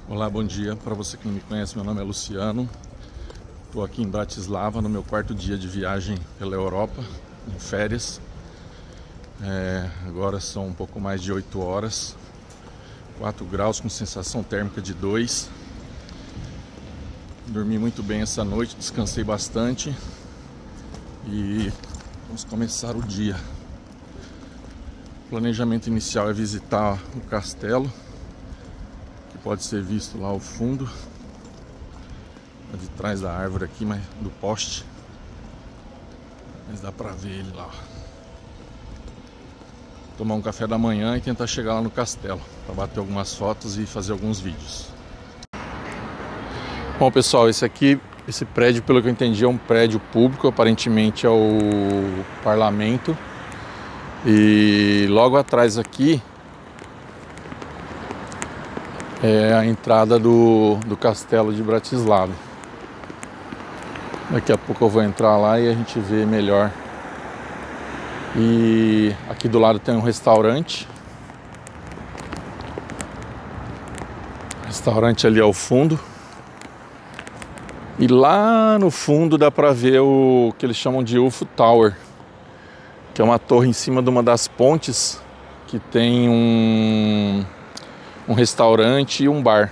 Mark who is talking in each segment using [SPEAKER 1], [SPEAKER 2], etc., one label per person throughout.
[SPEAKER 1] Olá, bom dia. Para você que não me conhece, meu nome é Luciano. Estou aqui em Bratislava no meu quarto dia de viagem pela Europa, em férias. Agora são um pouco mais de 8 horas, 4 graus com sensação térmica de 2. Dormi muito bem essa noite, descansei bastante e vamos começar o dia. O planejamento inicial é visitar o castelo, que pode ser visto lá ao fundo, de trás da árvore aqui, mas do poste, mas dá pra ver ele lá. Tomar um café da manhã e tentar chegar lá no castelo para bater algumas fotos e fazer alguns vídeos. Bom, pessoal, esse prédio, pelo que eu entendi, é um prédio público, aparentemente é o parlamento. E logo atrás aqui é a entrada do castelo de Bratislava. Daqui a pouco eu vou entrar lá e a gente vê melhor. E aqui do lado tem um restaurante. Restaurante ali ao fundo. E lá no fundo dá pra ver o que eles chamam de UFO Tower, que é uma torre em cima de uma das pontes que tem um restaurante e um bar.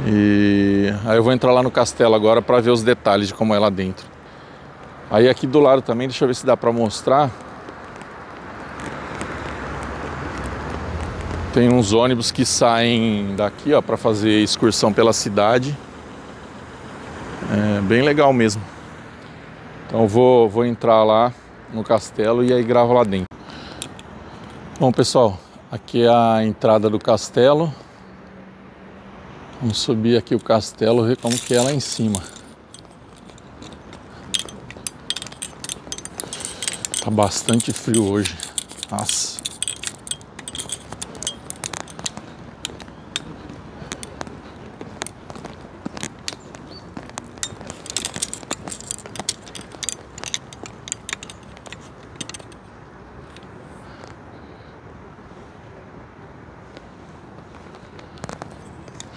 [SPEAKER 1] E aí eu vou entrar lá no castelo agora para ver os detalhes de como é lá dentro. Aí aqui do lado também, deixa eu ver se dá para mostrar. Tem uns ônibus que saem daqui, ó, para fazer excursão pela cidade. É bem legal mesmo. Então vou entrar lá no castelo e aí gravo lá dentro. Bom, pessoal, aqui é a entrada do castelo. Vamos subir aqui o castelo e ver como que é lá em cima. Tá bastante frio hoje. Nossa.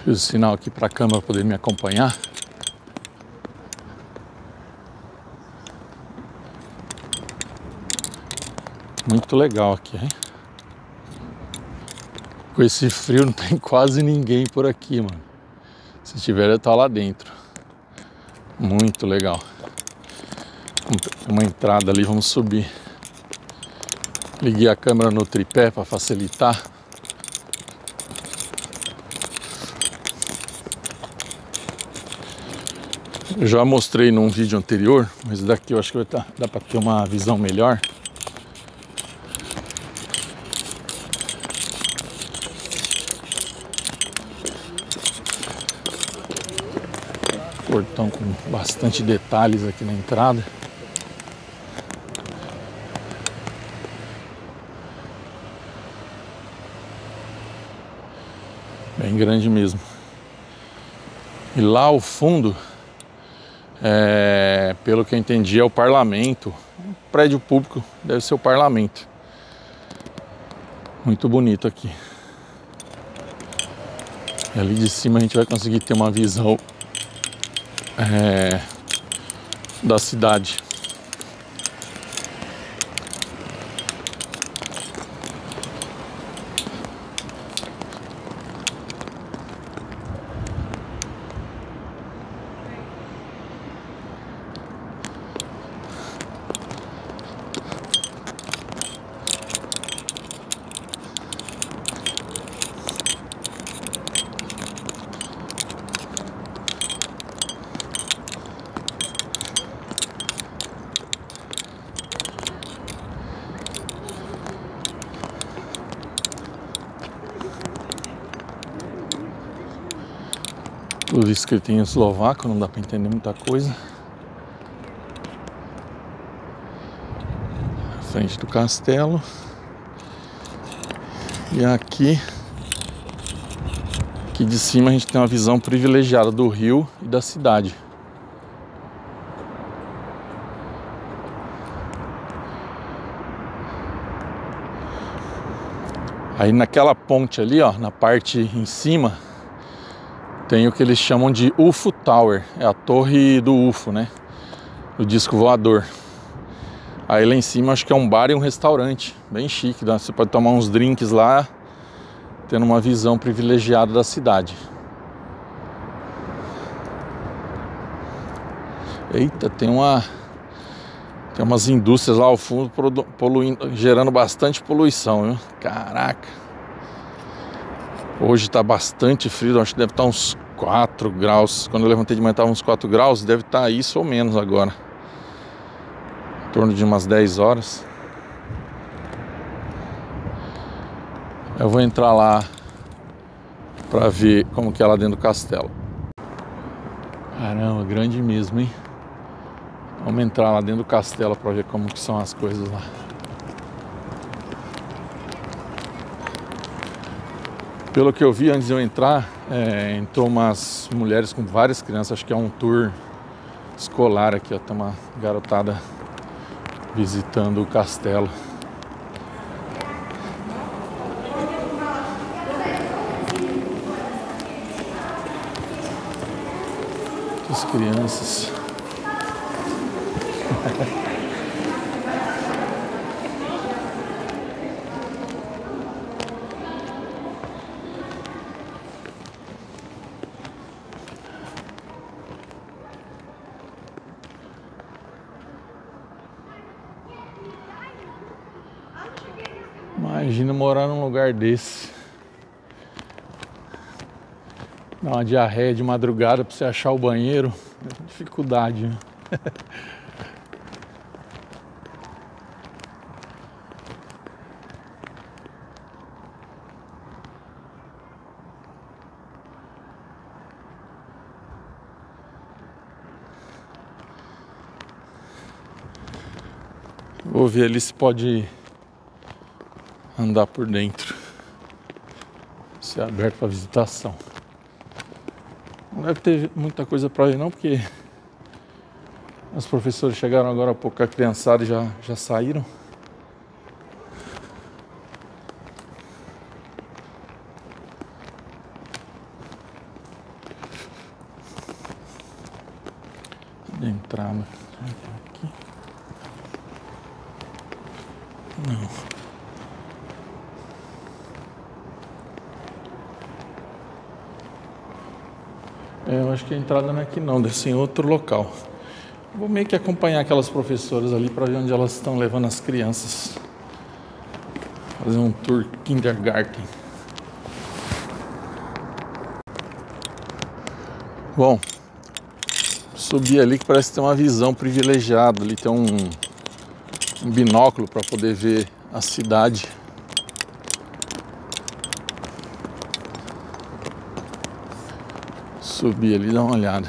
[SPEAKER 1] Fiz o sinal aqui para a câmera poder me acompanhar. Muito legal aqui, hein? Com esse frio não tem quase ninguém por aqui, mano. Se tiver, eu estar lá dentro. Muito legal. Uma entrada ali, vamos subir. Liguei a câmera no tripé para facilitar. Eu já mostrei num vídeo anterior, mas daqui eu acho que dá para ter uma visão melhor. Portão com bastante detalhes aqui na entrada. Bem grande mesmo. E lá ao fundo, pelo que eu entendi, é o parlamento. Um prédio público, deve ser o parlamento. Muito bonito aqui. E ali de cima a gente vai conseguir ter uma visão da cidade. Tudo escrito em eslovaco, não dá para entender muita coisa. Frente do castelo. E aqui de cima a gente tem uma visão privilegiada do rio e da cidade. Aí naquela ponte ali, ó, na parte em cima, tem o que eles chamam de UFO Tower. É a torre do UFO, né? O disco voador. Aí lá em cima acho que é um bar e um restaurante, bem chique. Você pode tomar uns drinks lá, tendo uma visão privilegiada da cidade. Eita, tem umas indústrias lá ao fundo poluindo, gerando bastante poluição, viu? Caraca. Hoje tá bastante frio, acho que deve estar uns 4 graus. Quando eu levantei de manhã estava uns 4 graus, deve estar isso ou menos agora. Em torno de umas 10 horas. Eu vou entrar lá pra ver como que é lá dentro do castelo. Caramba, grande mesmo, hein? Vamos entrar lá dentro do castelo pra ver como que são as coisas lá. Pelo que eu vi antes de eu entrar, entrou umas mulheres com várias crianças. Acho que é um tour escolar aqui, ó. Tem uma garotada visitando o castelo. As crianças. Imagina morar num lugar desse. Dá uma diarreia de madrugada pra você achar o banheiro. É dificuldade, né? Vou ver ali se pode andar por dentro. Se é aberto para visitação. Não deve ter muita coisa para ver não, porque os professores chegaram agora há pouco, a criançada já saíram. De entrada. Aqui. Não. Eu acho que a entrada não é aqui não, deve ser em outro local. Vou meio que acompanhar aquelas professoras ali para ver onde elas estão levando as crianças. Fazer um tour kindergarten. Bom, subi ali que parece ter uma visão privilegiada. Ali tem um binóculo para poder ver a cidade. Subir ali e dar uma olhada.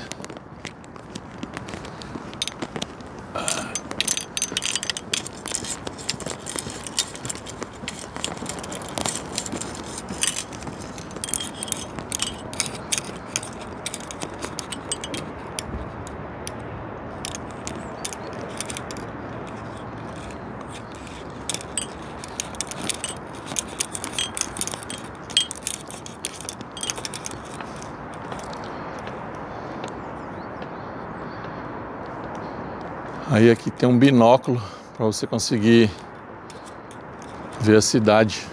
[SPEAKER 1] Aí aqui tem um binóculo para você conseguir ver a cidade.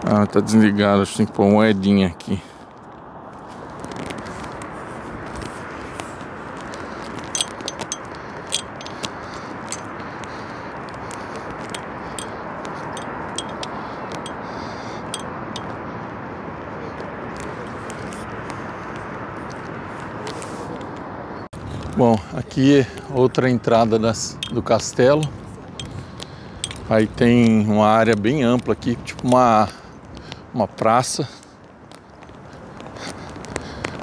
[SPEAKER 1] Ah, tá desligado, acho que tem que pôr uma moedinha aqui. Bom, aqui é outra entrada do castelo. Aí tem uma área bem ampla aqui, tipo uma praça.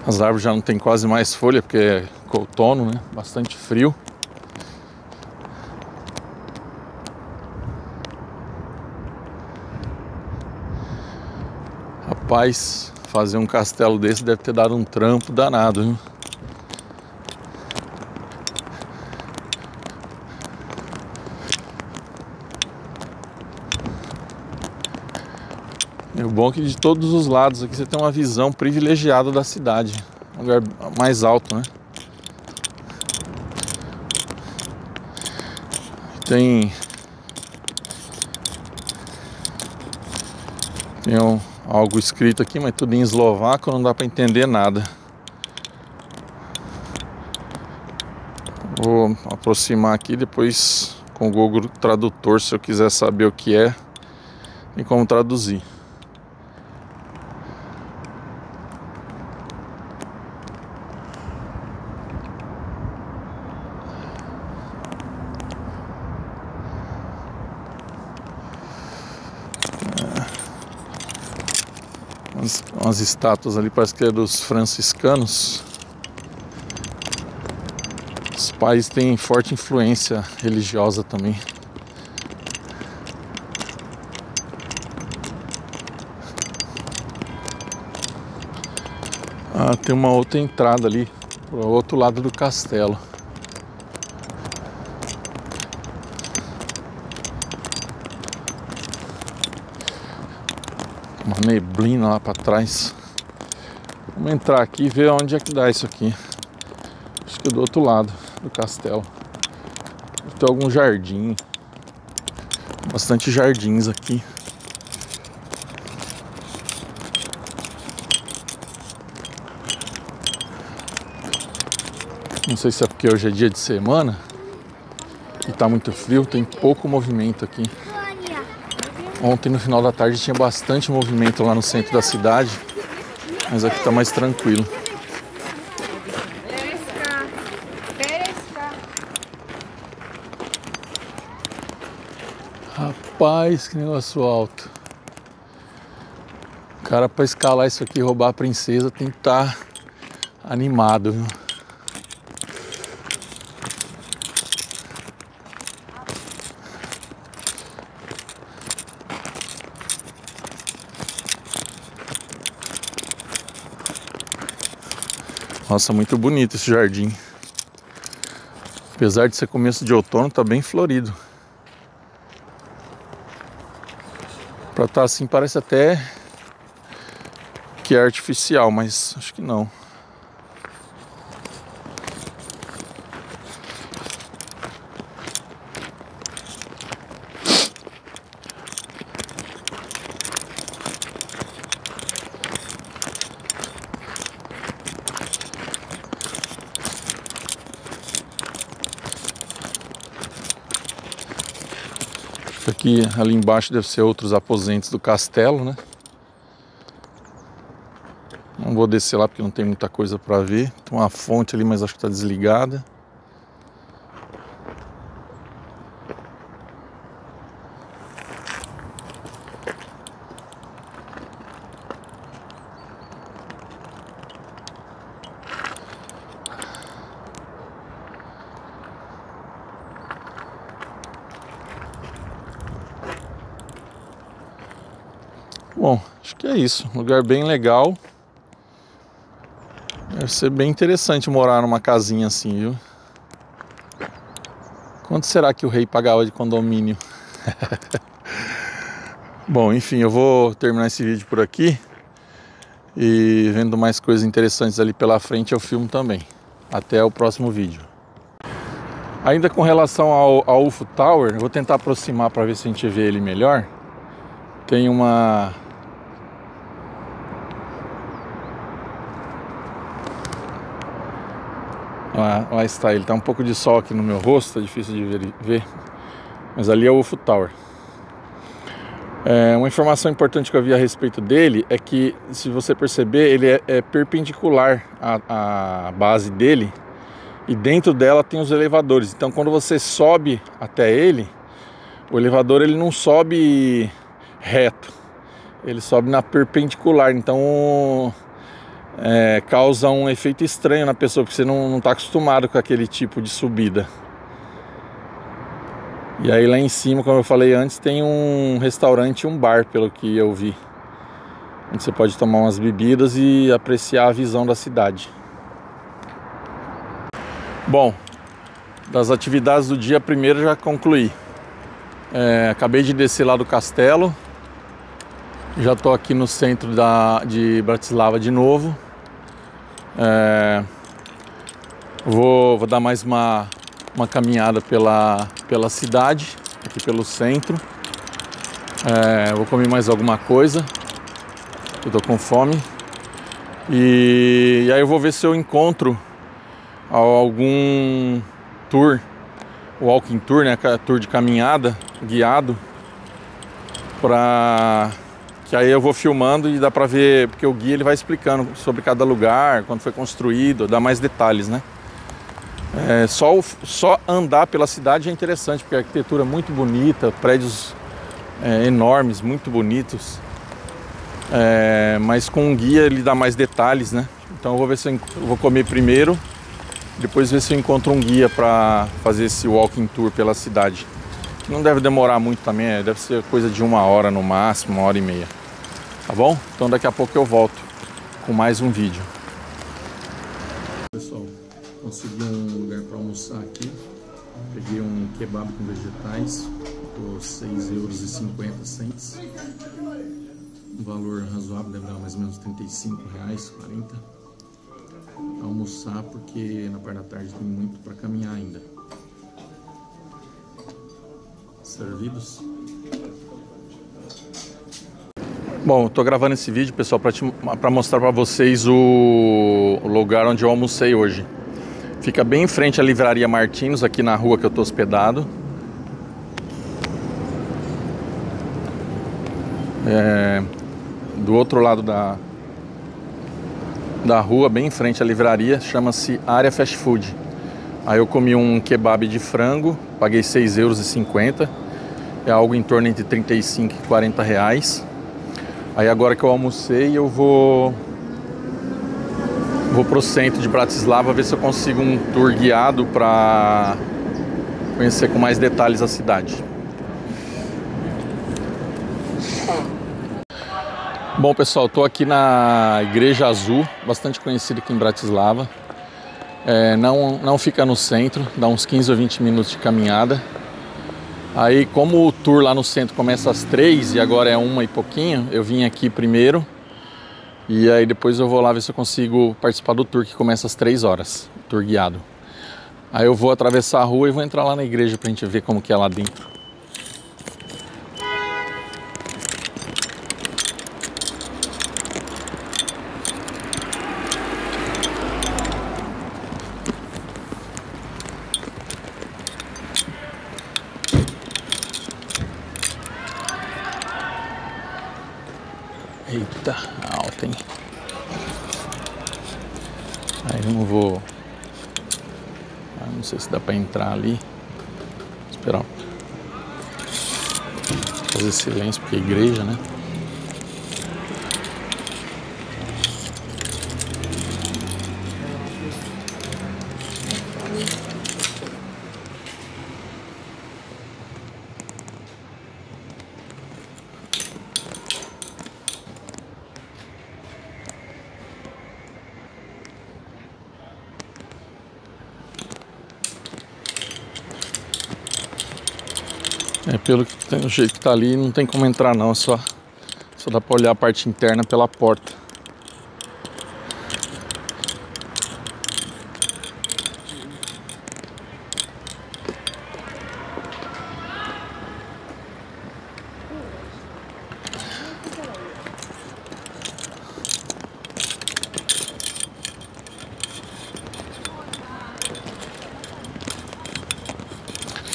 [SPEAKER 1] As árvores já não tem quase mais folha, porque é outono, né? Bastante frio. Rapaz, fazer um castelo desse deve ter dado um trampo danado, viu? E o bom é que de todos os lados aqui você tem uma visão privilegiada da cidade. Um lugar mais alto, né? Tem algo escrito aqui, mas tudo em eslovaco, não dá para entender nada. Vou aproximar aqui, depois com o Google Tradutor, se eu quiser saber o que é, tem como traduzir. Umas estátuas ali, parece que é dos franciscanos. Os pais têm forte influência religiosa também. Ah, tem uma outra entrada ali, pro outro lado do castelo. Uma neblina lá para trás. Vamos entrar aqui e ver onde é que dá isso aqui. Acho que é do outro lado do castelo. Deve ter algum jardim. Bastante jardins aqui. Não sei se é porque hoje é dia de semana e tá muito frio, tem pouco movimento aqui. Ontem no final da tarde tinha bastante movimento lá no centro da cidade, mas aqui tá mais tranquilo. Rapaz, que negócio alto. O cara, pra escalar isso aqui e roubar a princesa, tem que estar animado, viu? Nossa, muito bonito esse jardim. Apesar de ser começo de outono, tá bem florido. Pra estar assim parece até que é artificial, mas acho que não. Aqui, ali embaixo deve ser outros aposentos do castelo, né? Não vou descer lá porque não tem muita coisa para ver. Tem uma fonte ali, mas acho que está desligada. Bom, acho que é isso. Um lugar bem legal. Deve ser bem interessante morar numa casinha assim, viu? Quanto será que o rei pagava de condomínio? Bom, enfim, eu vou terminar esse vídeo por aqui. E vendo mais coisas interessantes ali pela frente eu filmo também. Até o próximo vídeo. Ainda com relação ao UFO Tower, eu vou tentar aproximar para ver se a gente vê ele melhor. Tem uma... Lá está ele, tá um pouco de sol aqui no meu rosto, tá difícil de ver, mas ali é o UFO Tower. Uma informação importante que eu vi a respeito dele é que, se você perceber, ele é perpendicular à base dele e dentro dela tem os elevadores. Então quando você sobe até ele, o elevador ele não sobe reto, ele sobe na perpendicular, então causa um efeito estranho na pessoa, porque você não está acostumado com aquele tipo de subida. E aí lá em cima, como eu falei antes, tem um restaurante e um bar, pelo que eu vi, onde você pode tomar umas bebidas e apreciar a visão da cidade. Bom, das atividades do dia, a primeira já concluí. Acabei de descer lá do castelo Já estou aqui no centro de Bratislava de novo. Vou dar mais uma caminhada pela cidade, aqui pelo centro. Vou comer mais alguma coisa, eu tô com fome. E aí eu vou ver se eu encontro algum tour, walking tour, né, tour de caminhada guiado, que aí eu vou filmando e dá pra ver, porque o guia ele vai explicando sobre cada lugar, quando foi construído, dá mais detalhes, né? Só andar pela cidade é interessante, porque a arquitetura é muito bonita, prédios enormes, muito bonitos. Mas com um guia ele dá mais detalhes, né? Então eu vou ver se eu vou comer primeiro, depois ver se eu encontro um guia para fazer esse walking tour pela cidade. Não deve demorar muito também, deve ser coisa de 1 hora no máximo, 1h30. Tá bom? Então daqui a pouco eu volto com mais um vídeo. Pessoal, consegui um lugar para almoçar aqui. Peguei um kebab com vegetais por 6,50 €. Um valor razoável, deve dar mais ou menos R$35, 40. Almoçar porque na parte da tarde tem muito para caminhar ainda. Servidos. Bom, tô gravando esse vídeo, pessoal, para mostrar para vocês o lugar onde eu almocei hoje. Fica bem em frente à Livraria Martinus, aqui na rua que eu tô hospedado. Do outro lado da rua, bem em frente à livraria, chama-se Área Fast Food. Aí eu comi um kebab de frango, paguei R$6,50, é algo em torno entre R$35 e R$40. Aí agora que eu almocei, eu vou pro centro de Bratislava ver se eu consigo um tour guiado para conhecer com mais detalhes a cidade. Bom, pessoal, estou aqui na Igreja Azul, bastante conhecida aqui em Bratislava. Não fica no centro, dá uns 15 ou 20 minutos de caminhada. Aí, como o tour lá no centro começa às 3 e agora é 1 e pouquinho, eu vim aqui primeiro. E aí depois eu vou lá ver se eu consigo participar do tour que começa às 3 horas, tour guiado. Aí eu vou atravessar a rua e vou entrar lá na igreja pra gente ver como que é lá dentro. Eita, alta, hein? Aí eu não vou... não sei se dá pra entrar ali. Esperar. Fazer silêncio, porque é igreja, né? Pelo que tem, o jeito que tá ali, não tem como entrar não, só dá pra olhar a parte interna pela porta.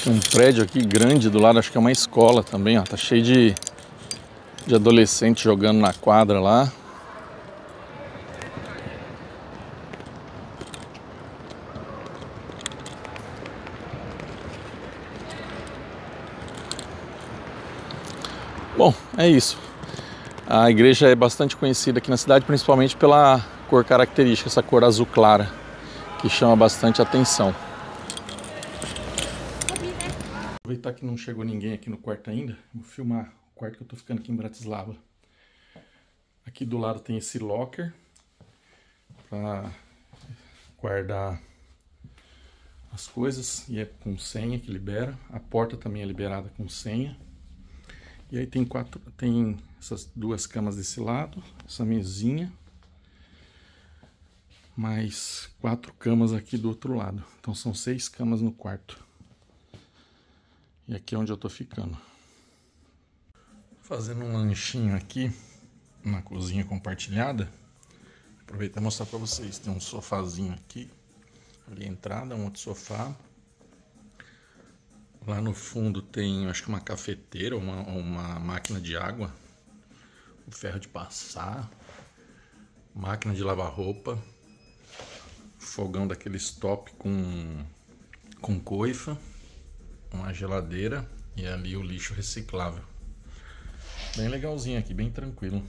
[SPEAKER 1] Tem um prédio aqui grande do lado, acho que é uma escola também, ó. Tá cheio de adolescentes jogando na quadra lá. Bom, é isso. A igreja é bastante conhecida aqui na cidade, principalmente pela cor característica, essa cor azul clara, que chama bastante atenção. Aproveitar que não chegou ninguém aqui no quarto ainda, vou filmar o quarto que eu tô ficando aqui em Bratislava. Aqui do lado tem esse locker para guardar as coisas e é com senha que libera. A porta também é liberada com senha. E aí tem essas 2 camas desse lado, essa mesinha, mais 4 camas aqui do outro lado. Então são 6 camas no quarto. E aqui é onde eu tô ficando. Fazendo um lanchinho aqui na cozinha compartilhada. Aproveitar e mostrar para vocês. Tem um sofazinho aqui, ali a entrada, um outro sofá. Lá no fundo tem, acho que uma cafeteira, uma máquina de água, um ferro de passar, máquina de lavar roupa, fogão daquele stop com coifa, uma geladeira e ali o lixo reciclável. Bem legalzinho aqui, bem tranquilo.